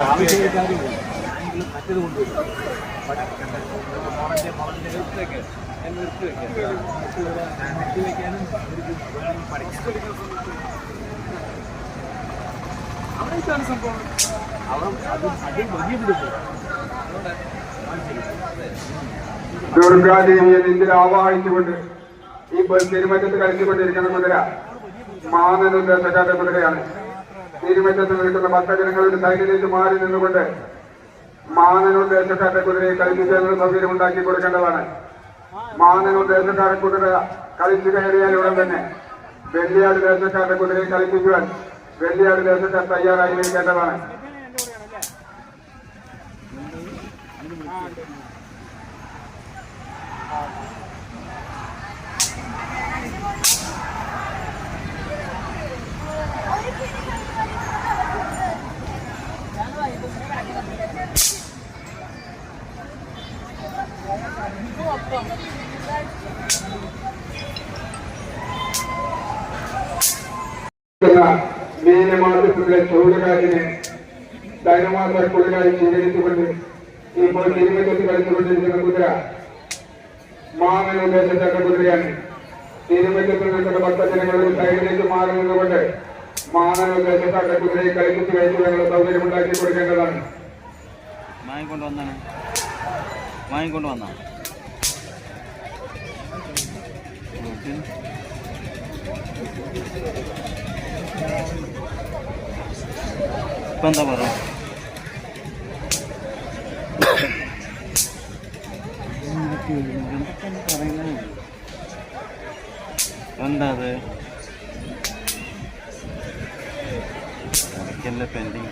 മറ്റേത് കൊണ്ടുവരും മുളൻ്റെ എടുത്തേക്ക് നിർത്തി വെക്കാം നിർത്തി വെക്കാനും അവിടെയാണ് സംഭവം. അത് വലിയ ദുർഗാദേവിയെ നിന്നിൽ ആവാഹിച്ചുകൊണ്ട് ഈ തിരുമറ്റത്ത് കളിച്ചുകൊണ്ടിരിക്കുന്ന കുതിര മാനനുദ്ദേശക്കാരുടെ കുതിരയാണ്. തിരുമറ്റത്ത് നിൽക്കുന്ന ഭക്തജനങ്ങളുടെ സൈഡിലേക്ക് മാറി നിന്നുകൊണ്ട് മാനനുദ്ദേശക്കാരുടെ കുതിരയെ കളിപ്പിക്കാനുള്ള സൗകര്യം ഉണ്ടാക്കി കൊടുക്കേണ്ടതാണ്. മാനനുദ്ദേശക്കാരുടെ കുതിര കളിച്ചു കയറിയാൽ ഉടൻ തന്നെ വെള്ളിയാട് ദേശക്കാരുടെ കുതിരയെ കളിപ്പിക്കുവാൻ വെള്ളിയാട് ദേശക്കാർ തയ്യാറായി നിൽക്കേണ്ടതാണ്. മീനമാസത്തിലെ ചൂടുകാറ്റിനെ ധനുമാസ കുളിരായി സ്വീകരിച്ചുകൊണ്ട് ഇപ്പോൾ തിരുമറ്റത്ത് കളിച്ചുകൊണ്ടിരിക്കുന്ന കുതിര മാനനുദ്ദേശത്തെ കുതിരയാണ്. തിരുമറ്റത്ത് നിൽക്കുന്ന ഭക്തജനങ്ങളുടെ സൈഡിലേക്ക് മാറി നിന്നുകൊണ്ട് മാനനുദ്ദേശത്തെ കുതിരയെ കളിപ്പിച്ച് കഴിച്ചുള്ള സൗകര്യം ഉണ്ടാക്കി കൊടുക്കേണ്ടതാണ്. എന്താ പറയാ എന്താ അത് പെൻഡിങ്